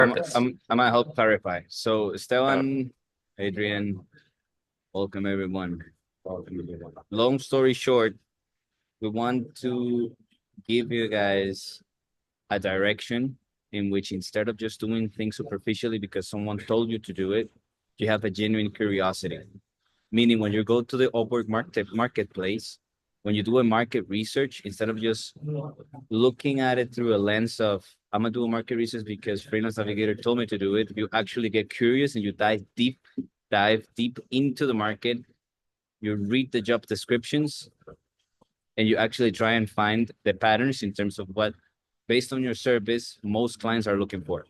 Perfect. I'm gonna help clarify. So Esteban, Adrian, welcome everyone. Welcome everyone. Long story short, we want to give you guys a direction in which instead of just doing things superficially because someone told you to do it, you have a genuine curiosity. Meaning when you go to the Upwork marketplace, when you do a market research, instead of just looking at it through a lens of I'm gonna do a market research because Freelance Navigator told me to do it, you actually get curious and you dive deep into the market. You read the job descriptions and you actually try and find the patterns in terms of what, based on your service, most clients are looking for.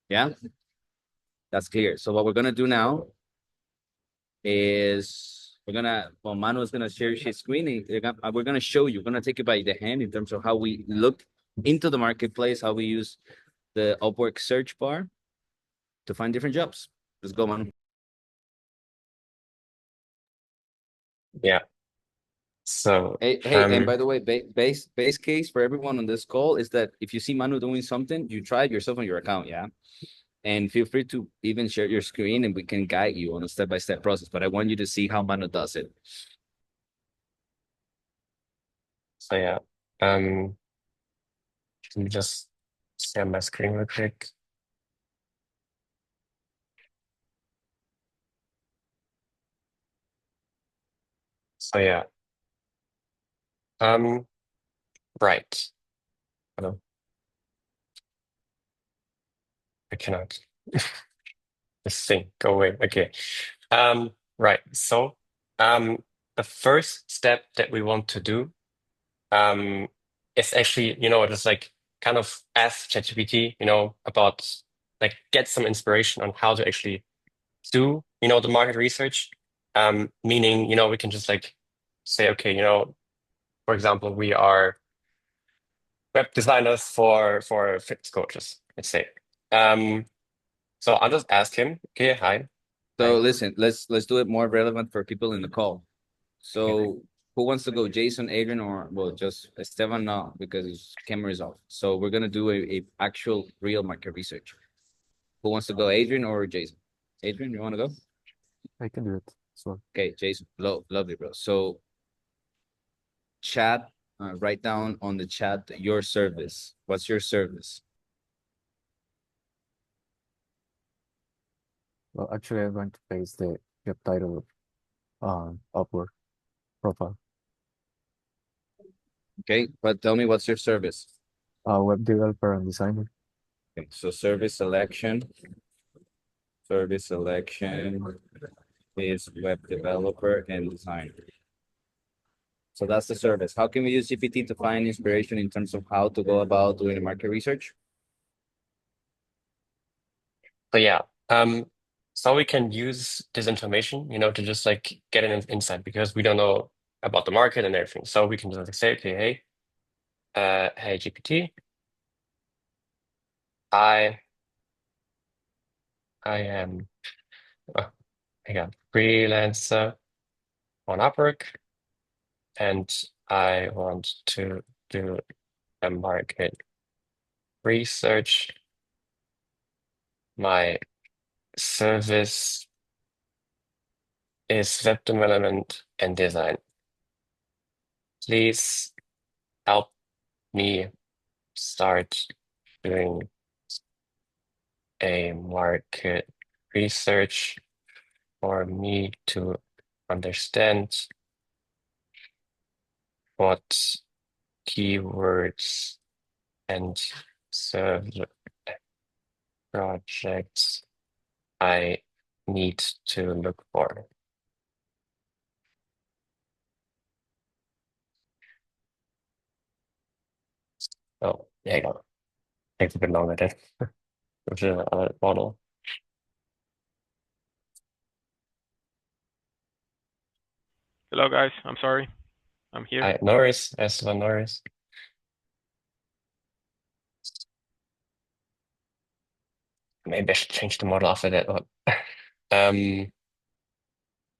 Yeah, that's clear. So what we're gonna do now is Manu is gonna share his screen and we're gonna show you, we're gonna take you by the hand in terms of how we look into the marketplace, how we use the Upwork search bar to find different jobs. Let's go, Manu. Yeah. So, Hey, and by the way, base case for everyone on this call is that if you see Manu doing something, you try it yourself on your account, yeah? And feel free to even share your screen and we can guide you on a step-by-step process. But I want you to see how Manu does it. so yeah. Um, let me just share my screen real quick. So yeah. Um, right. Hello. I cannot. This thing go away. Okay. Right. So, um, the first step that we want to do, um, is actually, just like kind of ask ChatGPT, about like get some inspiration on how to actually do, the market research. Meaning, we can just like say, okay, for example, we are web designers for fitness coaches, let's say. Um, so I'll just ask him, okay, hi, So hi. listen, let's do it more relevant for people in the call. Okay. So who wants to go? Jason, Adrian, or well, just Esteban? No, because his camera is off. So we're gonna do a actual real market research. Who wants to go, Adrian or Jason? Adrian, you want to go? I can do it as well. Okay, Jason, lovely, bro. So chat, write down on the chat your service. What's your service? Well, actually, I'm going to paste the job title on Upwork profile. Okay, but tell me what's your service? Web developer and designer. Okay, so service selection is web developer and designer. So that's the service. How can we use GPT to find inspiration in terms of how to go about doing the market research? So yeah, so we can use this information, to just like get an insight because we don't know about the market and everything. So we can just like say, okay, hey, hey GPT, I I am uh, I got freelancer on Upwork and I want to do a market research. My service is web development and design. Please help me start doing a market research for me to understand what keywords and serve projects I need to look for. Oh, there you go. Takes a bit longer than with the other model. Hello, guys. I'm sorry. I'm here. Norris, Esteban Norris. Maybe I should change the model after that one. Um,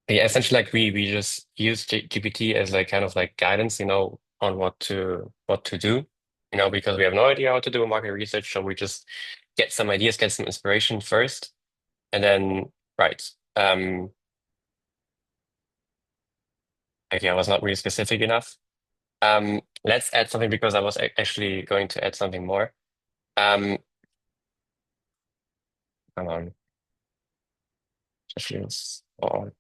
yeah, essentially, like we just use GPT as like kind of like guidance, on what to do, because we have no idea how to do a market research, so we just get some ideas, get some inspiration first, and then right. Okay, I was not really specific enough. Let's add something because I was actually going to add something more. Come on. All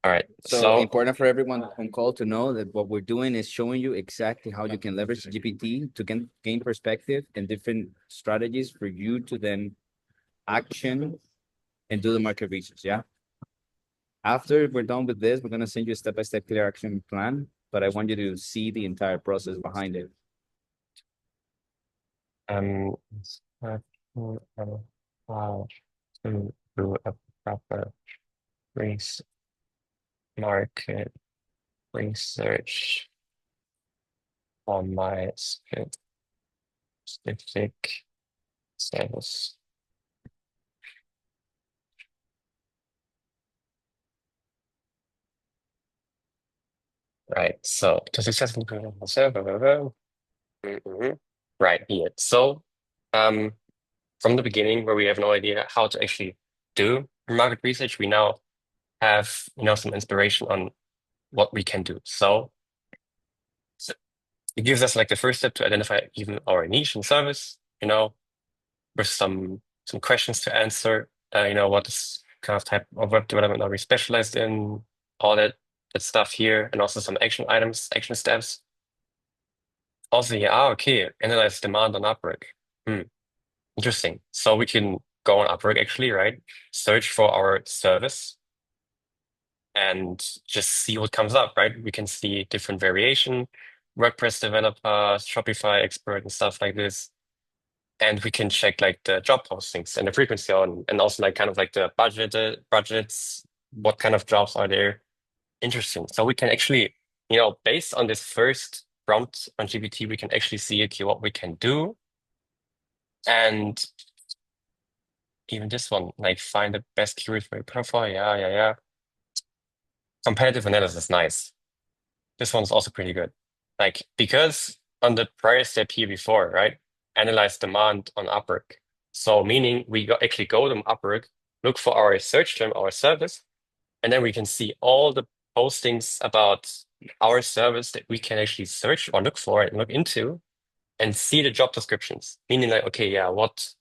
right. So important for everyone on call to know that what we're doing is showing you exactly how you can leverage GPT to gain perspective and different strategies for you to then action and do the market research. Yeah. After we're done with this, we're gonna send you a step-by-step clear action plan, but I want you to see the entire process behind it. How to do a proper race market research on my specific service. Right. So to successfully right here. So from the beginning where we have no idea how to actually do market research, we now have some inspiration on what we can do. So it gives us like the first step to identify even our niche and service, with some questions to answer. What is kind of type of web development are we specialized in? All that stuff here, and also some action items, action steps. Also, yeah, okay, analyze demand on Upwork. Interesting. So we can go on Upwork actually, right? Search for our service and just see what comes up, right? We can see different variation, WordPress developer, Shopify expert, and stuff like this. And we can check like the job postings and the frequency on, and also like kind of like the budgets, what kind of jobs are there. Interesting. So we can actually, based on this first prompt on GPT, we can actually see, okay, what we can do. And even this one, like find the best keywords for your profile. Yeah. Competitive analysis, nice. This one's also pretty good. Like, because on the prior step here before, right? Analyze demand on Upwork. So meaning we actually go to Upwork, look for our search term, our service, and then we can see all the postings about our service that we can actually search or look for and look into and see the job descriptions. Meaning like, okay, yeah, what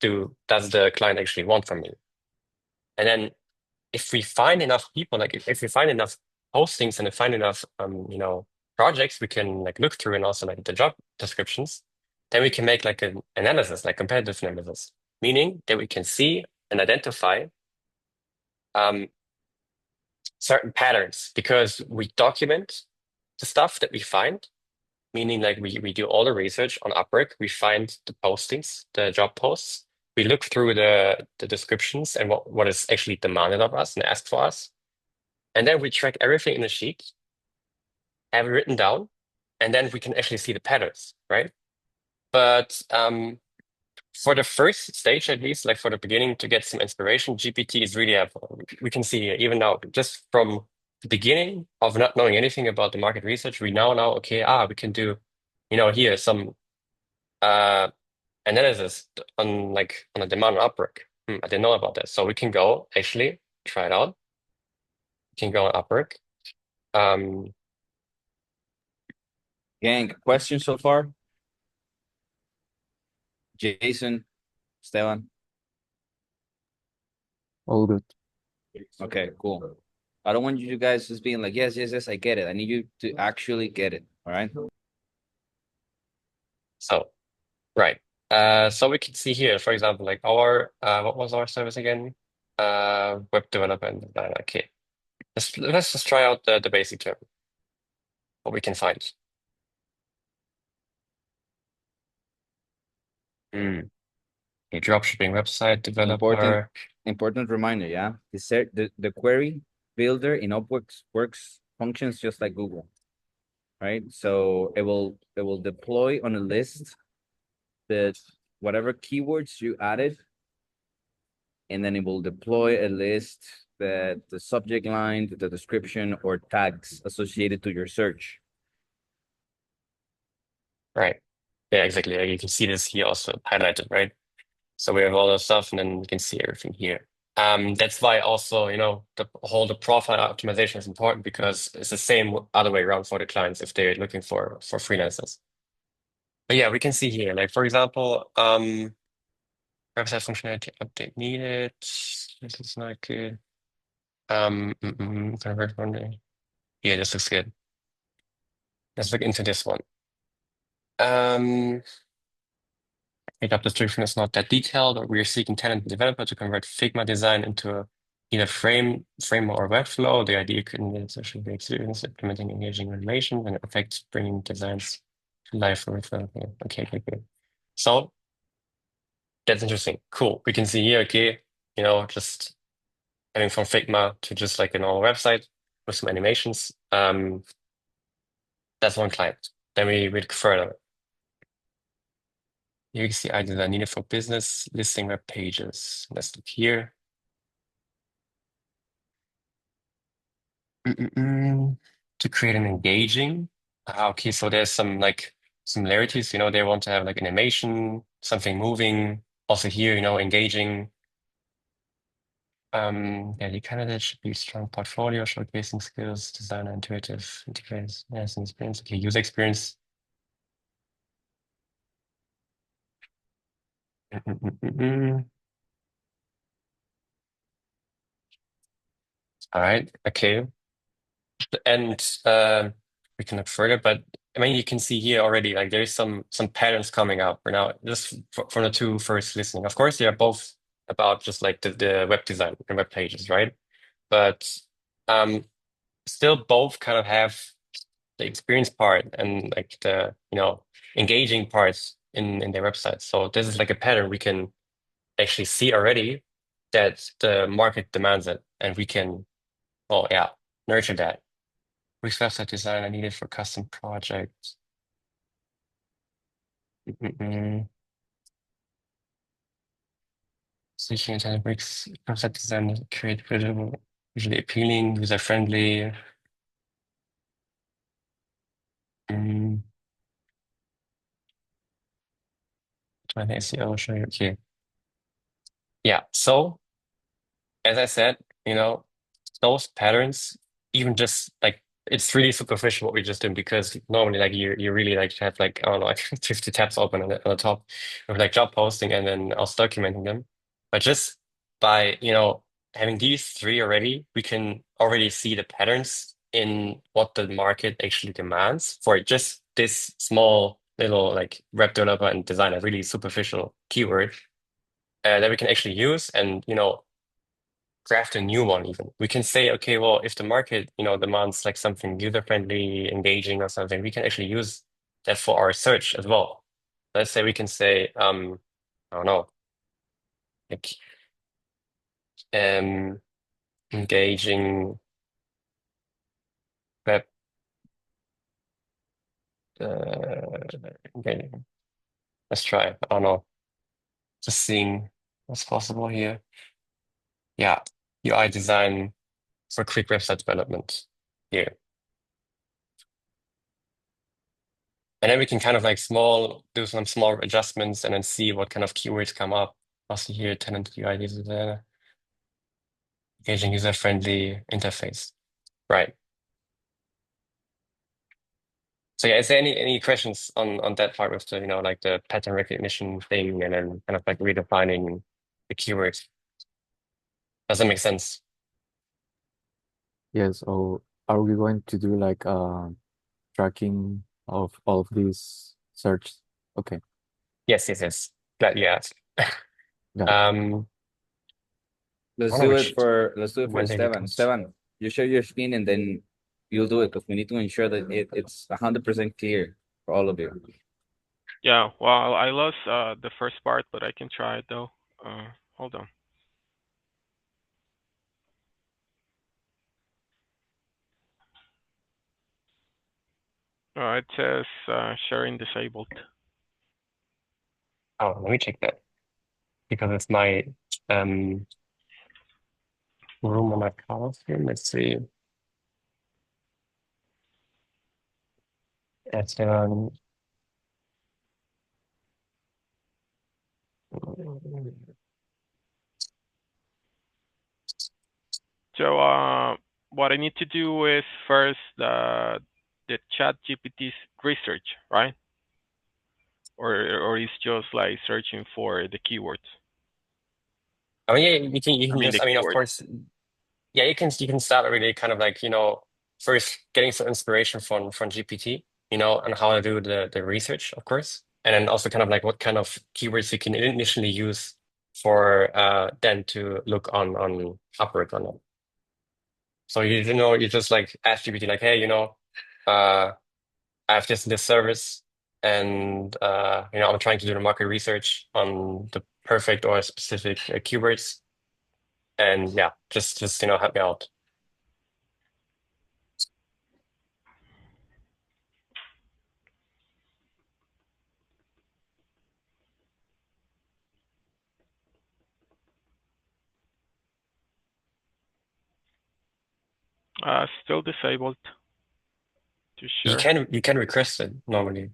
does the client actually want from me? And then if we find enough people, like if we find enough postings and we find enough projects we can like look through and also like the job descriptions, then we can make like an analysis, like competitive analysis, meaning that we can see and identify certain patterns because we document the stuff that we find, meaning like we do all the research on Upwork, we find the postings, the job posts, we look through the descriptions and what is actually demanded of us and asked for us. And then we track everything in the sheet, have it written down, and then we can actually see the patterns, right? But for the first stage, at least, like for the beginning to get some inspiration, GPT is really helpful. We can see even now, just from the beginning of not knowing anything about the market research, we now know, okay, we can do, here some uh analysis on a demand on Upwork. I didn't know about that. So we can go actually try it out. We can go on Upwork. Gang, questions so far? Jason, Esteban. All good. Okay, cool. I don't want you guys just being like, yes, I get it. I need you to actually get it. All right. So, right. So we can see here, for example, like our what was our service again? Web development. Okay. Let's just try out the basic term. What we can find. A dropshipping website developer. Important reminder, yeah. The query builder in Upwork works functions just like Google, right? So it will deploy on a list that whatever keywords you added, and then it will deploy a list that the subject line, the description, or tags associated to your search. Right. Yeah, exactly. Like you can see this here also highlighted, right? So we have all the stuff and then you can see everything here. That's why also, the profile optimization is important because it's the same other way around for the clients if they're looking for freelancers. But yeah, we can see here, like for example, website functionality update needed. This is not good. Convert one day. Yeah, this looks good. Let's look into this one. Job description is not that detailed, or we are seeking talented developer to convert Figma design into either frame or webflow. The idea could be social experience, implementing engaging animation and effects, bringing designs to life for developing. Okay, good. So that's interesting. Cool. We can see here, okay, just having from Figma to just like a normal website with some animations. That's one client. Then we look further. Here you can see items are needed for business listing web pages. Let's look here. To create an engaging. Okay, so there's some like similarities. They want to have like animation, something moving. Also here, engaging. Yeah, the candidate should be strong portfolio, showcasing skills, designer, intuitive, integrated, yes, and experience. Okay, user experience. All right, okay. And we can look further, but I mean, you can see here already, like there's some patterns coming up right now, just from the two first listening. Of course, they are both about just like the web design and web pages, right? But um, still both kind of have the experience part and like the engaging parts in their websites. So this is like a pattern we can actually see already that the market demands it, and we can, oh yeah, nurture that. Which website design I needed for custom projects? Mm-mm. Switching internet bricks, website design, create visually appealing, user friendly. Mm. I think SEO, show you. Okay. Yeah. So as I said, those patterns, even just like it's really superficial what we just did because normally like you really like have like I don't know like 50 tabs open on the top with like job posting and then also documenting them. But just by having these three already, we can already see the patterns in what the market actually demands for just this small little like web developer and designer, really superficial keyword that we can actually use and craft a new one even. We can say, okay, well, if the market, demands like something user-friendly, engaging or something, we can actually use that for our search as well. Let's say we can say, I don't know, like engaging web okay. Let's try. I don't know. Just seeing what's possible here. Yeah. UI design for quick website development here. And then we can kind of like do some small adjustments and then see what kind of keywords come up. Also here, tenant UI, this is the engaging user-friendly interface. Right. So yeah, is there any questions on that part with the, like the pattern recognition thing and then kind of like redefining the keywords? Does that make sense? Yes, so are we going to do like tracking of all of these search? Okay, Yes. Glad you asked. got it. Um, I Let's wonder do it which for let's do it for Monday he Esteban. comes. Esteban, you share your screen and then you'll do it because we need to ensure that it's 100% clear for all of you. Yeah, well, I lost the first part, but I can try it though. Hold on. It says sharing disabled. Oh, let me check that because it's my um room on my car here. Let's see. It's So what I need to do is first the chat GPT's research, right? Or is just like searching for the keywords. I mean, yeah, you I can mean just, the I mean, of keywords. course, yeah, you can start really kind of like, first getting some inspiration from GPT, on how to do the research, of course. And then also kind of like what kind of keywords you can initially use for then to look on Upwork on it. So you just like ask GPT like, hey, uh I have this service and I'm trying to do the market research on the perfect or specific keywords. And yeah, just help me out. Still disabled to You share. can you can request it normally.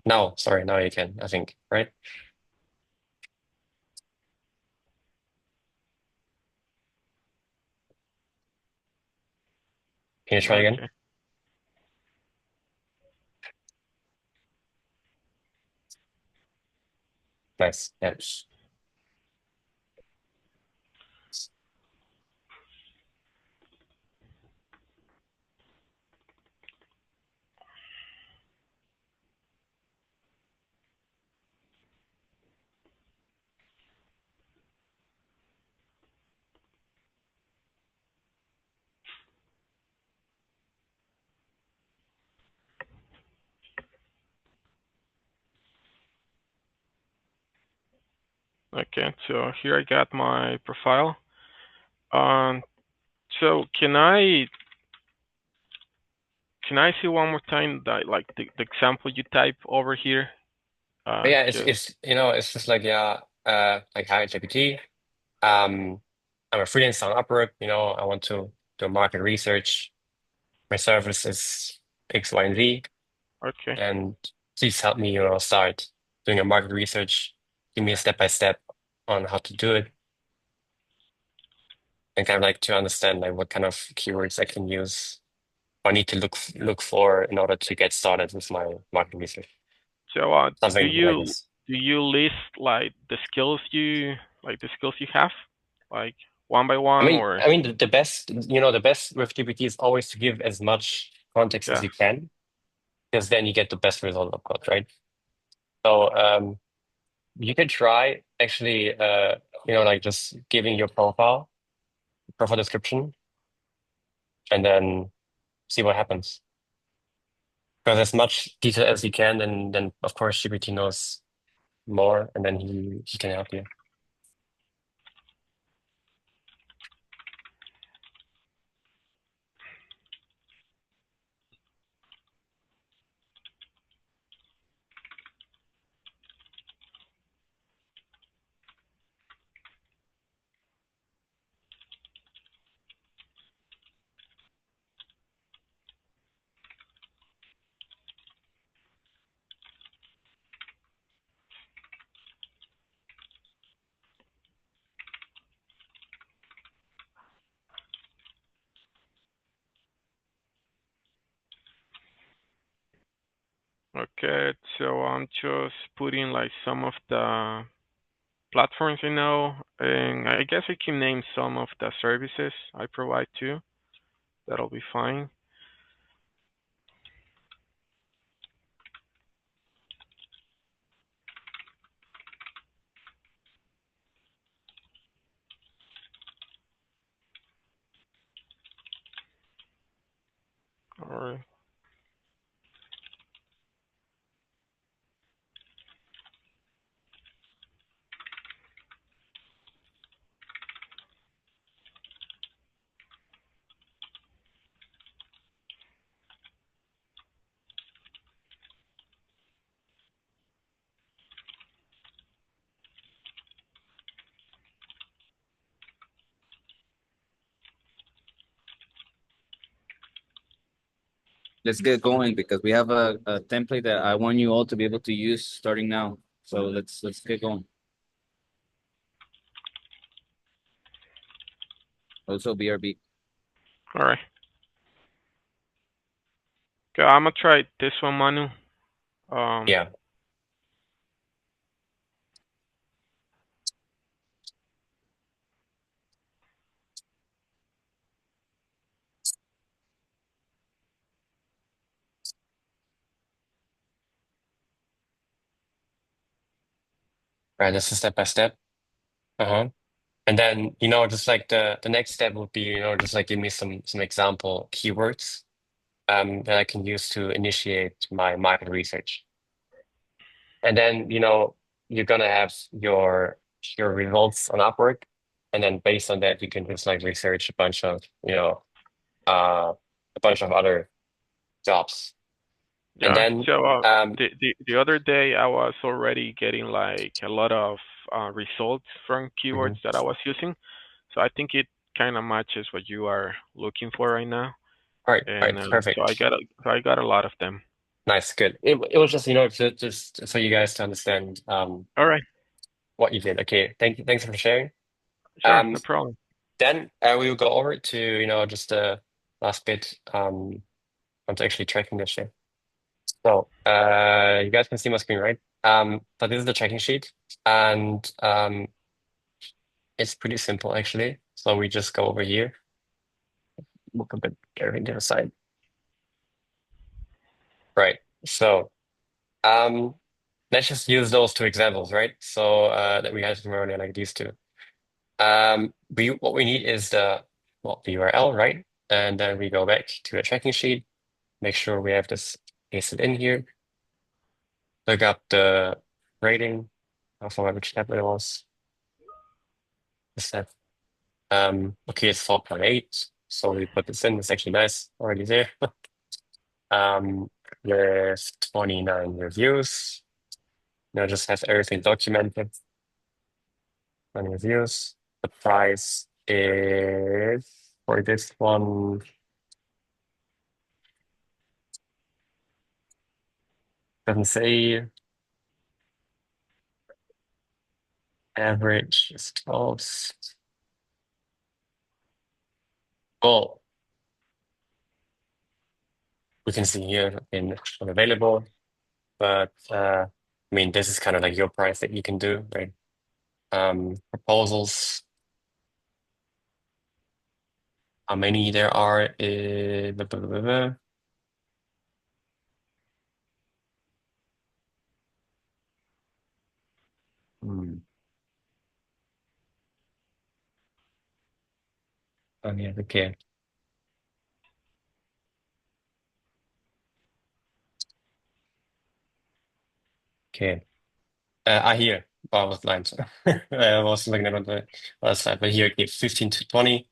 Now, sorry, now you can, I think, right? Can you try again? Okay. Nice. Yeah. Okay. So here I got my profile. Um. So can I see one more time that like the example you type over here? But yeah, it's Just it's it's just like yeah, like hi GPT. I'm a freelancer on Upwork, I want to do market research. My service is X, Y, and Z, okay. and please help me, start doing a market research. Give me a step by step on how to do it, and kind of like to understand like what kind of keywords I can use or need to look for in order to get started with my market research. So do Something like you this. do you list like the skills you have, like one by I one mean, or I mean the best with GPT is always to give as much context as yeah? you can, because then you get the best result, of course, right? So you can try actually, like just giving your profile description, and then see what happens. Because as much detail as you can, then of course GPT knows more, and then he can help you. Okay, so I'm just putting like some of the platforms I know, and I guess I can name some of the services I provide too. That'll be fine. All right. let's get going because we have a template that I want you all to be able to use starting now. So let's get going. Also BRB. All right. Okay, I'm gonna try this one, Manu. Um, Yeah. Right. This is step by step. Uh-huh. And then, just like the next step would be, just like give me some example keywords that I can use to initiate my market research. And then, you're gonna have your results on Upwork, and then based on that, you can just like research uh, a bunch of other jobs. And yeah. then, So um, the other day I was already getting like a lot of results from mhm. keywords that I was using. So I think it kind of matches what you are looking for right now. All And right, so I perfect. got I got a lot of them. Nice, good. It was just, just so you guys to understand All right. what you did. Okay, thanks for sharing. Sure. Um, No problem. then we will go over to, just the last bit on actually tracking this shit. So you guys can see my screen, right? So this is the tracking sheet, and it's pretty simple actually. So we just go over here, look a bit everything to the side. Right. So um let's just use those two examples, right? So that we had from earlier, like these two. What we need is the URL, right? And then we go back to a tracking sheet, make sure we have this pasted in here, look up the rating. I forgot which tab it was. This tab. Okay, it's 4.8. So we put this in. It's actually nice, already there. Um, with 29 reviews. Just have everything documented. 20 reviews. The price is for this one doesn't say. Average is 12. Well, we can see here in available, but I mean, this is kind of like your price that you can do, right? Proposals, how many there are, blah, blah, blah, blah. Hmm. Oh, yeah, okay. Okay. Here. Oh, I was blind. I was looking at the other side, but here, okay, 15 to 20.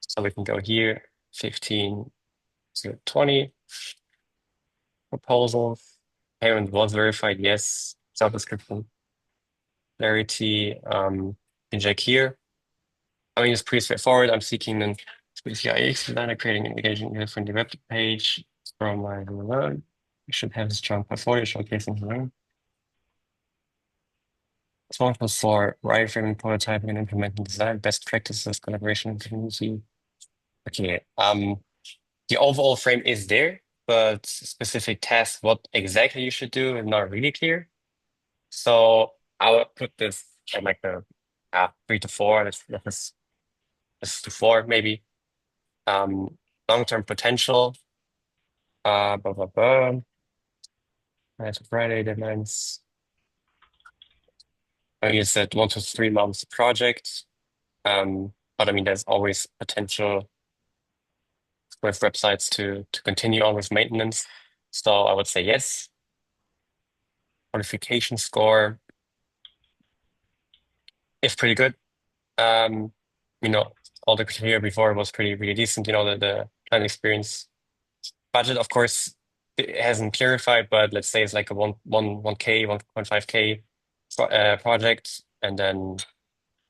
So we can go here, 15 to 20. Proposals. Payment was verified, yes. Job description. Clarity. In check here. I mean, it's pretty straightforward. I'm seeking an CIX designer, creating an engaging user-friendly web page from my alone. You should have a strong portfolio showcasing the responsible for wireframing, prototyping, and implementing design best practices, collaboration, and community. Okay. The overall frame is there, but specific tasks, what exactly you should do, is not really clear. So I would put this at like the 3 to 4. Let's do 4 maybe. Long-term potential. Blah blah blah. That's Friday deadlines. You said 1 to 3 months project. But I mean, there's always potential with websites to continue on with maintenance. So I would say yes. Qualification score is pretty good. Um, you know, all the criteria before was pretty decent. The client experience budget, of course, it hasn't clarified, but let's say it's like a 1K, 1.5K project, and then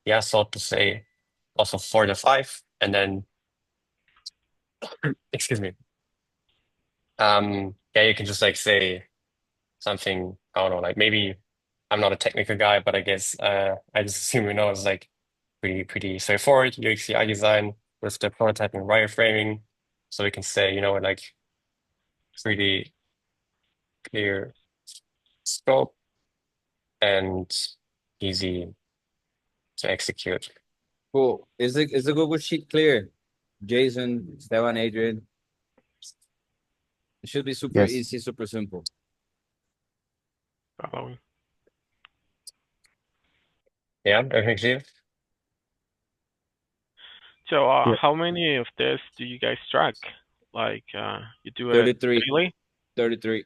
yeah, so to say also 4 to 5, and then excuse me, Yeah, you can just like say something, I don't know, like maybe I'm not a technical guy, but I guess I just assume you know it's like pretty straightforward UX UI design with the prototyping wireframing. So we can say, you know, like pretty clear scope and easy to execute. Cool. Is the Google Sheet clear? Jason, Esteban, Adrian. It should be super Yes. easy, super simple. Following. Yeah, everything clear? So, Yeah. how many of this do you guys track? Like, you do it 33. daily? 33.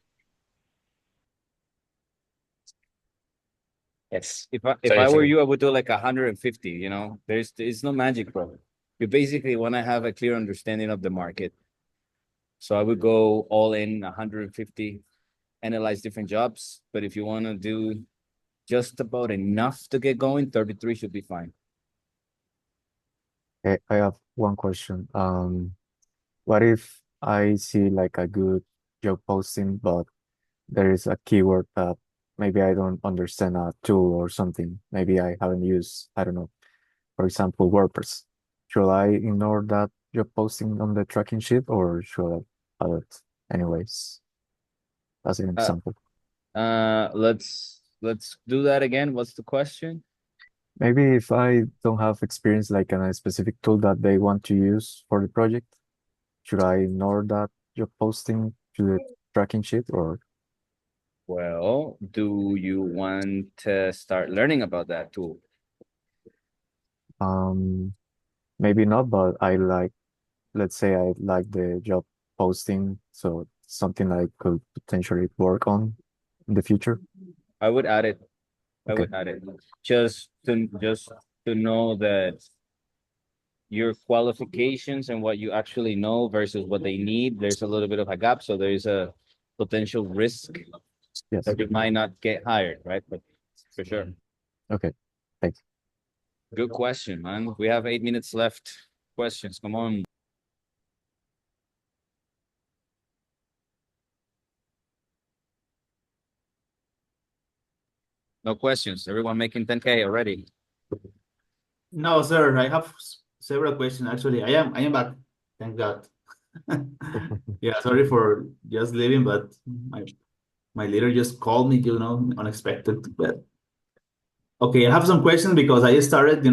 Yes. If I were 33. you, I would do like 150, you know. It's no magic, bro. You basically want to have a clear understanding of the market. So I would go all in 150, analyze different jobs. But if you want to do just about enough to get going, 33 should be fine. I have one question. What if I see like a good job posting, but there is a keyword that maybe I don't understand a tool or something. Maybe I haven't used, I don't know, for example, WordPress. Should I ignore that job posting on the tracking sheet or should I add it anyways? As an Uh, example. let's do that again. What's the question? Maybe if I don't have experience like in a specific tool that they want to use for the project, should I ignore that job posting to the tracking sheet or Well, do you want to start learning about that tool? um maybe not, but I like, let's say I like the job posting, so something I could potentially work on in the future. I would add it. I Okay. would add it. Just to know that your qualifications and what you actually know versus what they need, there's a little bit of a gap. So there is a potential risk Yes. that you might not get hired, right? But for sure. Okay. Thanks. Good question, man. We have 8 minutes left. Questions, come on. No questions. Everyone making 10K already. No, sir. I have several questions. Actually, I am back. Thank God. Yeah, sorry for just leaving, but my leader just called me, unexpected. But okay, I have some questions because I started,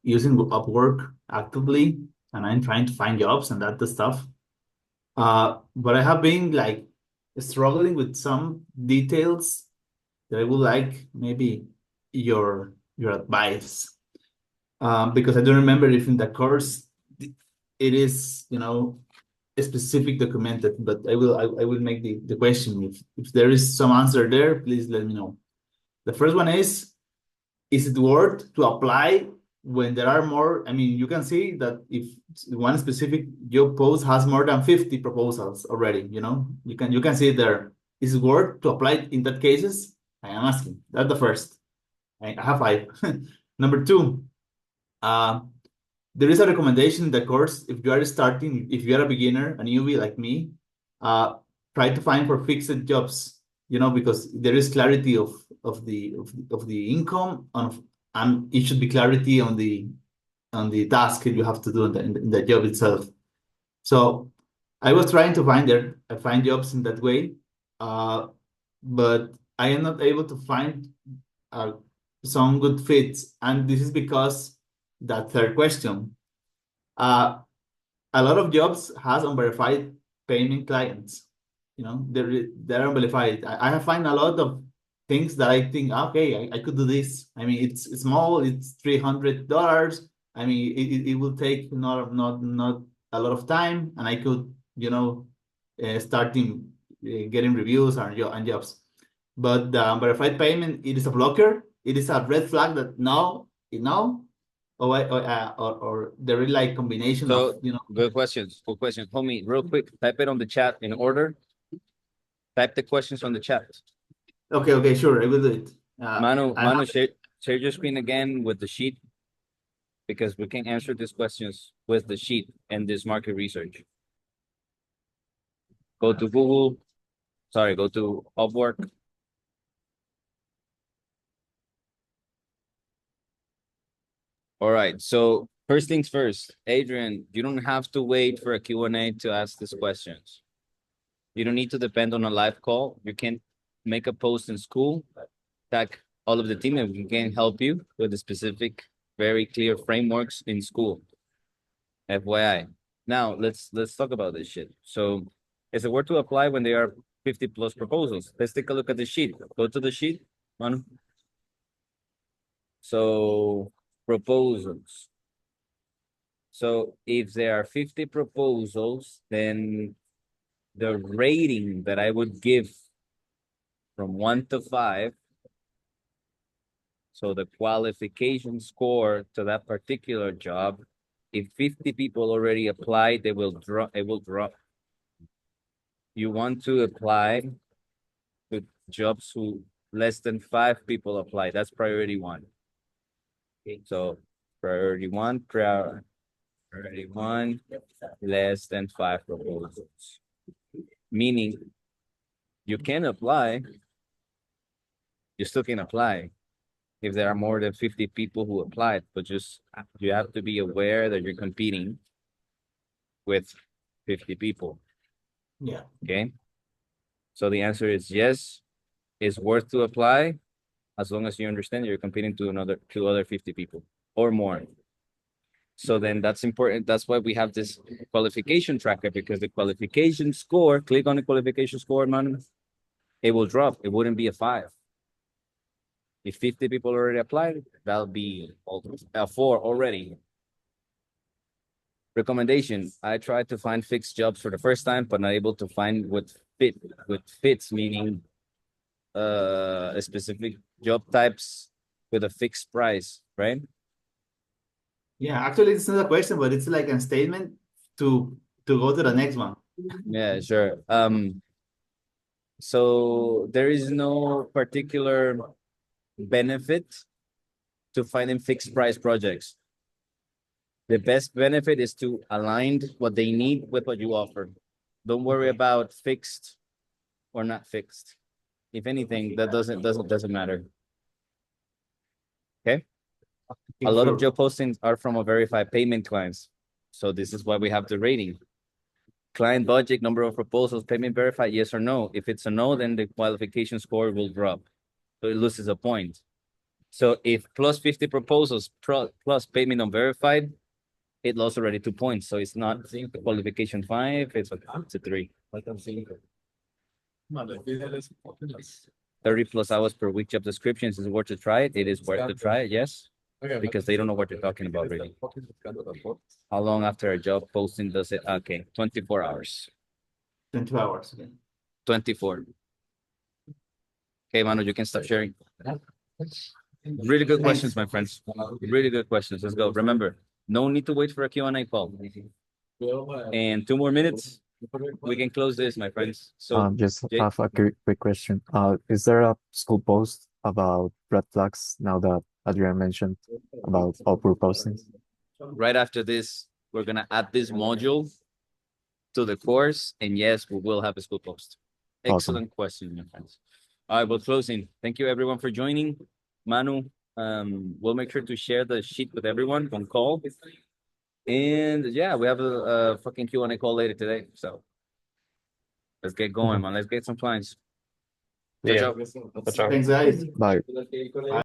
using Upwork actively, and I'm trying to find jobs and that the stuff. But I have been like struggling with some details that I would like maybe your advice. Because I don't remember if in the course it is, specific documented, but I will make the question. If there is some answer there, please let me know. The first one is it worth to apply when there are more? I mean, you can see that if one specific job post has more than 50 proposals already, you can see it there. Is it worth to apply in that cases? I am asking. That's the first. I have five. Number two, uh, there is a recommendation in the course if you are starting, if you are a beginner, a newbie like me, uh, try to find for fixed jobs, because there is clarity of the income and it should be clarity on the task that you have to do in the job itself. So I was trying to find jobs in that way, uh, but I am not able to find uh, some good fits, and this is because that third question. Uh, a lot of jobs has unverified payment clients. They're unverified. I have find a lot of things that I think, okay, I could do this. I mean, it's small. It's $300. I mean, it will take not a lot of time, and I could starting getting reviews and jobs. But the unverified payment, it is a blocker. It is a red flag that no, or there is like combination of So good questions. Good questions. Homie, real quick, type it on the chat in order. Type the questions on the chat. Okay, sure, I will do it. Manu, share your screen again with the sheet because we can answer these questions with the sheet and this market research. Go to Google. Sorry, go to Upwork. All right. So first things first, Adrian, you don't have to wait for a Q&A to ask these questions. You don't need to depend on a live call. You can make a post in school, tag all of the team, and we can help you with the specific, very clear frameworks in school. FYI. Now let's talk about this shit. So is it worth to apply when there are 50 plus proposals? Let's take a look at the sheet. Go to the sheet, Manu. So proposals. So if there are 50 proposals, then the rating that I would give from 1 to 5, so the qualification score to that particular job, if 50 people already applied, it will drop. You want to apply to jobs who less than 5 people apply. That's priority 1. Okay, so priority 1, priority 1, less than 5 proposals. Meaning you can apply, you still can apply if there are more than 50 people who applied, but just you have to be aware that you're competing with 50 people. Yeah. Okay. So the answer is yes, it's worth to apply as long as you understand you're competing to other 50 people or more. So then that's important. That's why we have this qualification tracker, because the qualification score, click on the qualification score, man, it will drop. It wouldn't be a 5. If 50 people already applied, that'll be a 4 already. Recommendation. I tried to find fixed jobs for the first time, but not able to find what fits, meaning a specific job types with a fixed price, right? Yeah, actually, it's not a question, but it's like a statement to go to the next one. Yeah, sure. So there is no particular benefit to finding fixed price projects. The best benefit is to align what they need with what you offer. Don't worry about fixed or not fixed. If anything, that doesn't matter. Okay. A lot of job postings are from a verified payment clients. So this is why we have the rating. Client budget, number of proposals, payment verified, yes or no. If it's a no, then the qualification score will drop. So it loses a point. So if plus 50 proposals plus payment unverified, it lost already 2 points. So it's not qualification 5, it's a 3. 30 plus hours per week job descriptions is worth to try it. It is worth to try it, yes. Because they don't know what they're talking about, really. How long after a job posting does it? Okay, 24 hours. 22 hours. Okay. 24. Okay, Manu, you can stop sharing. Really good questions, my friends. Really good questions. Let's go. Remember, no need to wait for a Q&A call. And 2 more minutes, we can close this, my friends. So just Jay? have a quick question. Is there a school post about red flags now that Adrian mentioned about Upwork postings? Right after this, we're gonna add this module to the course, and yes, we will have a school post. Awesome. Excellent question, my friends. All right, we're closing. Thank you everyone for joining. Manu, we'll make sure to share the sheet with everyone on call. And yeah, we have a fucking Q&A call later today. So let's get going, man. Let's get some clients. Ciao, Yeah. ciao. Ciao. Thanks, guys. Bye. Bye.